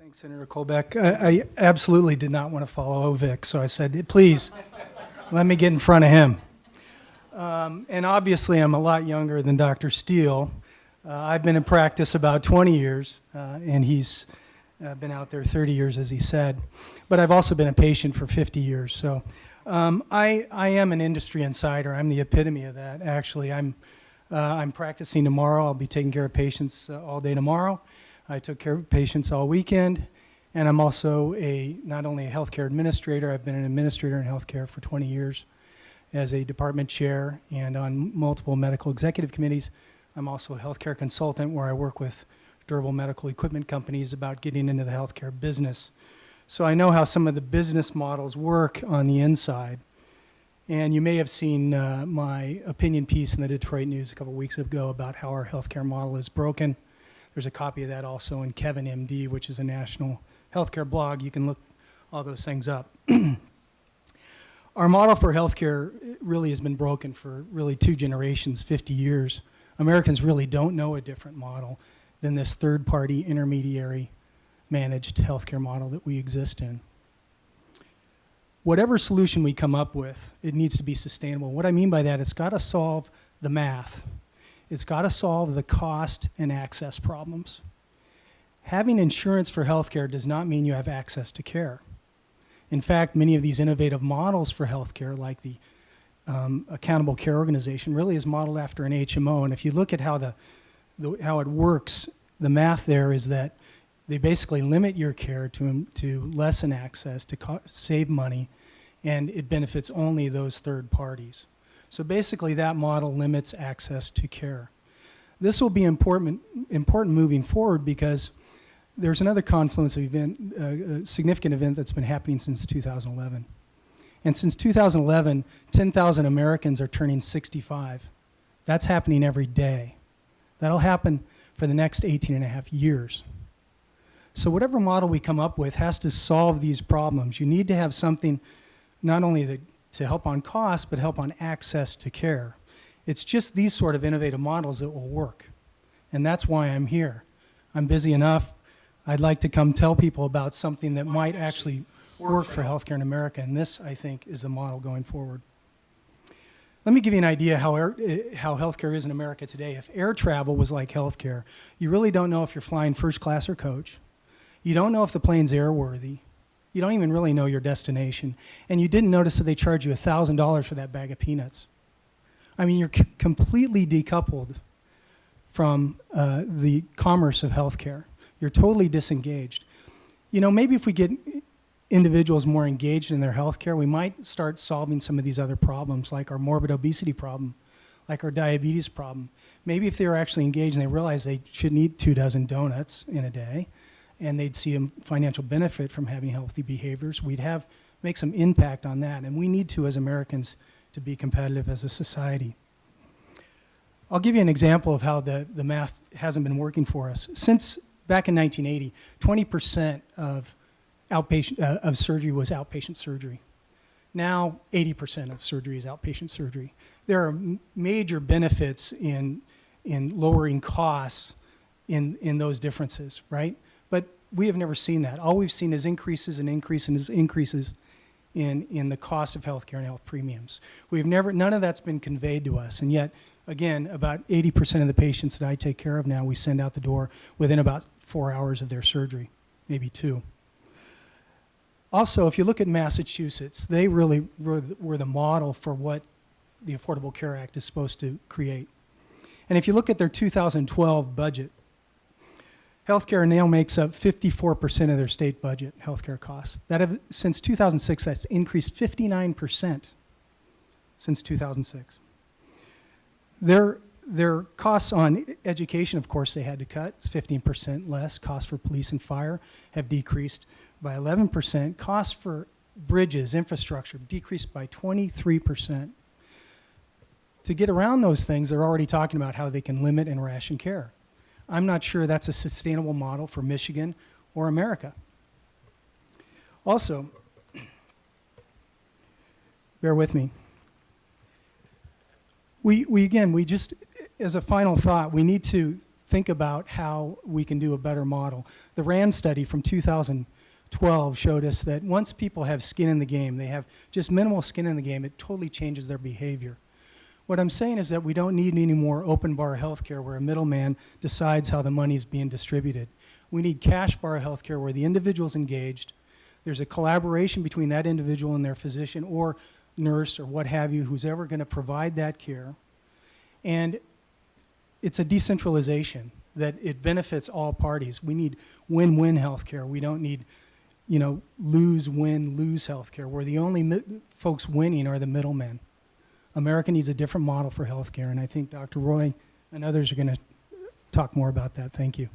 Thanks, Senator Colbeck. I absolutely did not want to follow Ovic, so I said, please, let me get in front of him. And obviously, I'm a lot younger than Dr. Steele. I've been in practice about 20 years, and he's been out there 30 years, as he said. But I've also been a patient for 50 years. So I am an industry insider. I'm the epitome of that, actually. I'm practicing tomorrow. I'll be taking care of patients all day tomorrow. I took care of patients all weekend. And I'm also not only a healthcare administrator, I've been an administrator in healthcare for 20 years as a department chair and on multiple medical executive committees. I'm also a healthcare consultant where I work with durable medical equipment companies about getting into the healthcare business. So I know how some of the business models work on the inside. And you may have seen my opinion piece in the Detroit News a couple weeks ago about how our healthcare model is broken. There's a copy of that also in Kevin MD, which is a national healthcare blog. You can look all those things up. Our model for healthcare really has been broken for really 2 generations, 50 years. Americans really don't know a different model than this third-party intermediary managed healthcare model that we exist in. Whatever solution we come up with, it needs to be sustainable. What I mean by that, it's got to solve the math. It's got to solve the cost and access problems. Having insurance for healthcare does not mean you have access to care. In fact, many of these innovative models for healthcare, like the Accountable Care Organization, really is modeled after an HMO. And if you look at how how it works, the math there is that they basically limit your care to lessen access, to save money, and it benefits only those third parties. So basically, that model limits access to care. This will be important moving forward because there's another confluence of event, a significant event that's been happening since 2011. And since 2011, 10,000 Americans are turning 65. That's happening every day. That'll happen for the next 18 and a half years. So whatever model we come up with has to solve these problems. You need to have something not only to help on cost, but help on access to care. It's just these sort of innovative models that will work. And that's why I'm here. I'm busy enough. I'd like to come tell people about something that might actually work for healthcare in America, and this, I think, is the model going forward. Let me give you an idea how healthcare is in America today. If air travel was like healthcare, you really don't know if you're flying first class or coach. You don't know if the plane's airworthy. You don't even really know your destination. And you didn't notice that they charge you $1,000 for that bag of peanuts. I mean, you're completely decoupled from the commerce of healthcare. You're totally disengaged. You know, maybe if we get individuals more engaged in their healthcare, we might start solving some of these other problems, like our morbid obesity problem, like our diabetes problem. Maybe if they were actually engaged and they realized they shouldn't eat 24 donuts in a day, and they'd see a financial benefit from having healthy behaviors, we'd make some impact on that. And we need to, as Americans, to be competitive as a society. I'll give you an example of how the math hasn't been working for us. Since back in 1980, 20% of surgery was outpatient surgery. Now, 80% of surgery is outpatient surgery. There are major benefits in lowering costs in those differences, right? But we have never seen that. All we've seen is increases and increases and increases in the cost of healthcare and health premiums. None of that's been conveyed to us, and yet, again, about 80% of the patients that I take care of now, we send out the door within about 4 hours of their surgery, maybe 2. Also, if you look at Massachusetts, they really were the model for what the Affordable Care Act is supposed to create. And if you look at their 2012 budget, healthcare now makes up 54% of their state budget, healthcare costs. Since 2006, that's increased 59% since 2006. Their costs on education, of course, they had to cut. It's 15% less. Costs for police and fire have decreased by 11%. Costs for bridges, infrastructure, decreased by 23%. To get around those things, they're already talking about how they can limit and ration care. I'm not sure that's a sustainable model for Michigan or America. Also, bear with me. We just, as a final thought, we need to think about how we can do a better model. The RAND study from 2012 showed us that once people have skin in the game, they have just minimal skin in the game, it totally changes their behavior. What I'm saying is that we don't need any more open bar healthcare where a middleman decides how the money is being distributed. We need cash bar healthcare where the individual's engaged. There's a collaboration between that individual and their physician or nurse or what have you, who's ever going to provide that care. And it's a decentralization that it benefits all parties. We need win-win healthcare. We don't need, lose-win, lose healthcare, where the only folks winning are the middlemen. America needs a different model for healthcare, and I think Dr. Roy and others are going to talk more about that. Thank you.